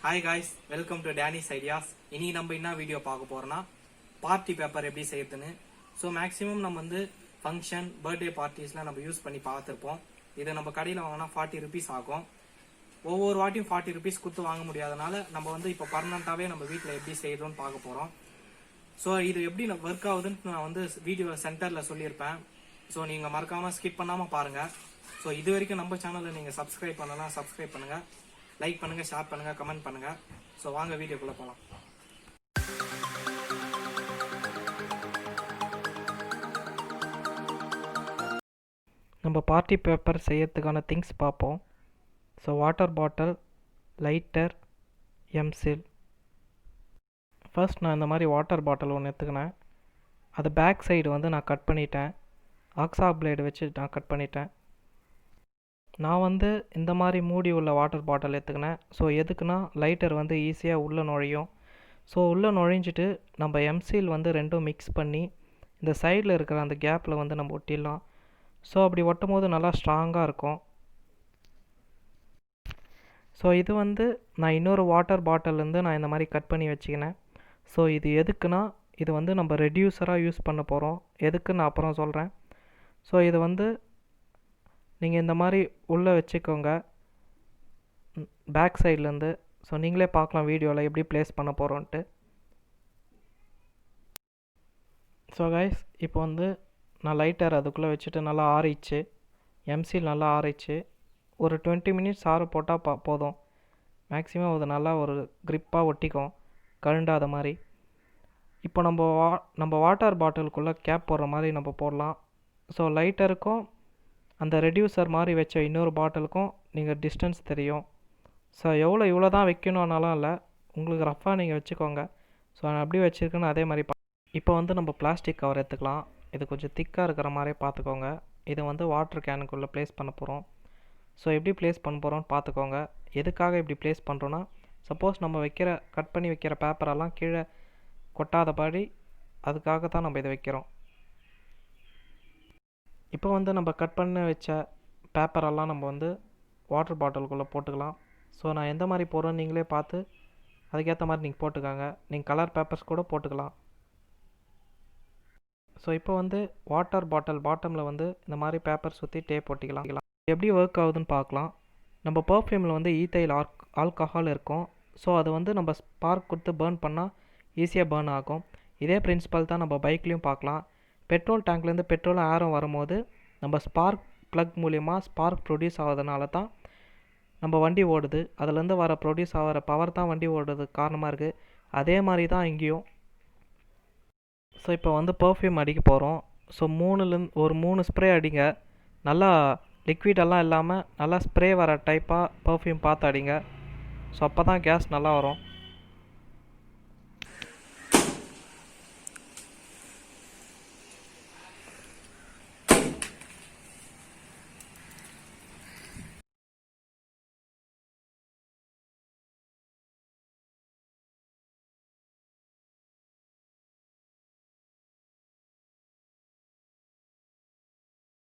Hi guys, welcome to Danish ideas. இனி நம்ம என்ன வீடியோ பார்க்க போறோம்னா பார்ட்டி பேப்பர் எப்படி செய்யறதுன்னு. ஸோ மேக்ஸிமம் நம்ம வந்து ஃபங்க்ஷன், பர்த்டே பார்ட்டிஸ்லாம் நம்ம யூஸ் பண்ணி பார்த்துருப்போம். இதை நம்ம கடையில் வாங்கினா 40 ருபீஸ் ஆகும். ஒவ்வொரு வாட்டியும் 40 ருபீஸ் கொடுத்து வாங்க முடியாதனால நம்ம வந்து இப்போ பர்மனண்டாகவே நம்ம வீட்டில் எப்படி செய்யறோம்னு பார்க்க போகிறோம். ஸோ இது எப்படி ஒர்க் ஆகுதுன்னு நான் வந்து வீடியோ சென்டரில் சொல்லியிருப்பேன். ஸோ நீங்கள் மறக்காமல் ஸ்கிப் பண்ணாமல் பாருங்கள். ஸோ இது வரைக்கும் நம்ம சேனலை நீங்கள் சப்ஸ்கிரைப் பண்ணலாம், சப்ஸ்கிரைப் பண்ணுங்கள், லைக் பண்ணுங்க, ஷேர் பண்ணுங்க, கமெண்ட் பண்ணுங்க. ஸோ வாங்க வீடியோக்குள்ள போகலாம். நம்ம பார்ட்டி பேப்பர் செய்யறதுக்கான திங்ஸ் பார்ப்போம். So water bottle, lighter, M-Seal. First நான் இந்த மாதிரி வாட்டர் பாட்டில் ஒன்று எடுத்துக்கினேன். அது பேக் சைடு வந்து நான் கட் பண்ணிட்டேன். ஆக்ஸா பிளேடு வச்சு நான் கட் பண்ணிட்டேன். நான் வந்து இந்த மாதிரி மூடி உள்ள வாட்டர் பாட்டில் எடுத்துக்கினேன். ஸோ எதுக்குன்னா லைட்டர் வந்து ஈஸியாக உள்ளே நுழையும். ஸோ உள்ளே நுழைஞ்சிட்டு நம்ம எம்சில் வந்து ரெண்டும் மிக்ஸ் பண்ணி இந்த சைடில் இருக்கிற அந்த கேப்பில் வந்து நம்ம ஒட்டிடலாம். ஸோ அப்படி ஒட்டும் போது நல்லா ஸ்ட்ராங்காக இருக்கும். ஸோ இது வந்து நான் இன்னொரு வாட்டர் பாட்டிலேருந்து நான் இந்த மாதிரி கட் பண்ணி வச்சுக்கினேன். ஸோ இது எதுக்குன்னா இது வந்து நம்ம ரெடியூசராக யூஸ் பண்ண போகிறோம். எதுக்குன்னு நான் அப்புறம் சொல்கிறேன். ஸோ இது வந்து நீங்கள் இந்த மாதிரி உள்ளே வச்சுக்கோங்க பேக் சைட்லேருந்து. ஸோ நீங்களே பார்க்கலாம் வீடியோவில் எப்படி ப்ளேஸ் பண்ண போகிறோன்ட்டு. ஸோ கைஸ், இப்போ வந்து நான் லைட்டர் அதுக்குள்ளே வச்சுட்டு நல்லா ஆறிச்சு, எம்சில் நல்லா ஆறிச்சு. ஒரு 20 மினிட்ஸ் ஆற போட்டால் போதும். மேக்ஸிமம் அது நல்லா ஒரு க்ரிப்பாக ஒட்டிக்கும், கழுண்டாத மாதிரி. இப்போ நம்ம வாட்டர் பாட்டிலுக்குள்ளே கேப் போடுற மாதிரி நம்ம போடலாம். ஸோ லைட்டருக்கும் அந்த ரெடியூசர் மாதிரி வச்ச இன்னொரு பாட்டிலுக்கும் நீங்கள் டிஸ்டன்ஸ் தெரியும். ஸோ இவ்வளோ தான் வைக்கணுன்னாலும் இல்லை, உங்களுக்கு ரஃப்பாக நீங்கள் வச்சுக்கோங்க. ஸோ நான் எப்படி வச்சுருக்கேன்னு அதே மாதிரி இப்போ வந்து நம்ம பிளாஸ்டிக் கவர் எடுத்துக்கலாம். இது கொஞ்சம் திக்காக இருக்கிற மாதிரியே பார்த்துக்கோங்க. இதை வந்து வாட்டர் கேனுக்குள்ளே ப்ளேஸ் பண்ண போகிறோம். ஸோ எப்படி ப்ளேஸ் பண்ண போகிறோன்னு பார்த்துக்கோங்க. எதுக்காக இப்படி ப்ளேஸ் பண்ணுறோன்னா, சப்போஸ் நம்ம கட் பண்ணி வைக்கிற பேப்பரெல்லாம் கீழே கொட்டாதபடி அதுக்காக தான் நம்ம இதை வைக்கிறோம். இப்போ வந்து நம்ம கட் பண்ணி வச்ச பேப்பரெல்லாம் நம்ம வந்து வாட்டர் பாட்டிலுக்குள்ளே போட்டுக்கலாம். ஸோ நான் எந்த மாதிரி போடுறேன்னு நீங்களே பார்த்து அதுக்கேற்ற மாதிரி நீங்கள் போட்டுக்காங்க. நீங்கள் கலர் பேப்பர்ஸ் கூட போட்டுக்கலாம். ஸோ இப்போ வந்து வாட்டர் பாட்டில் பாட்டமில் வந்து இந்த மாதிரி பேப்பர் சுற்றி டேப் ஒட்டிக்கலாம். எப்படி ஒர்க் ஆகுதுன்னு பார்க்கலாம். நம்ம பர்ஃப்யூமில் வந்து ஈத்தைல் ஆல்கஹால் இருக்கும். ஸோ அது வந்து நம்ம ஸ்பார்க் கொடுத்து பேர்ன் பண்ணால் ஈஸியாக பேர்ன் ஆகும். இதே பிரின்சிபல் தான் நம்ம பைக்லேயும் பார்க்கலாம். பெட்ரோல் டேங்க்லேருந்து பெட்ரோலும் ஏரும் வரும்போது நம்ம ஸ்பார்க் ப்ளக் மூலிமா ஸ்பார்க் ப்ரொடியூஸ் ஆகிறதுனால தான் நம்ம வண்டி ஓடுது. அதுலேருந்து வர ப்ரொடியூஸ் ஆகிற பவர் தான் வண்டி ஓடுறதுக்கு காரணமாக இருக்குது. அதே மாதிரி தான் இங்கேயும். ஸோ இப்போ வந்து பர்ஃப்யூம் அடிக்க போகிறோம். ஸோ 3 ஸ்ப்ரே அடிங்க. நல்லா லிக்விடெல்லாம் இல்லாமல் நல்லா ஸ்ப்ரே வர டைப்பாக பர்ஃப்யூம் பார்த்து அடிங்க. ஸோ அப்போ தான் கேஸ் நல்லா வரும்.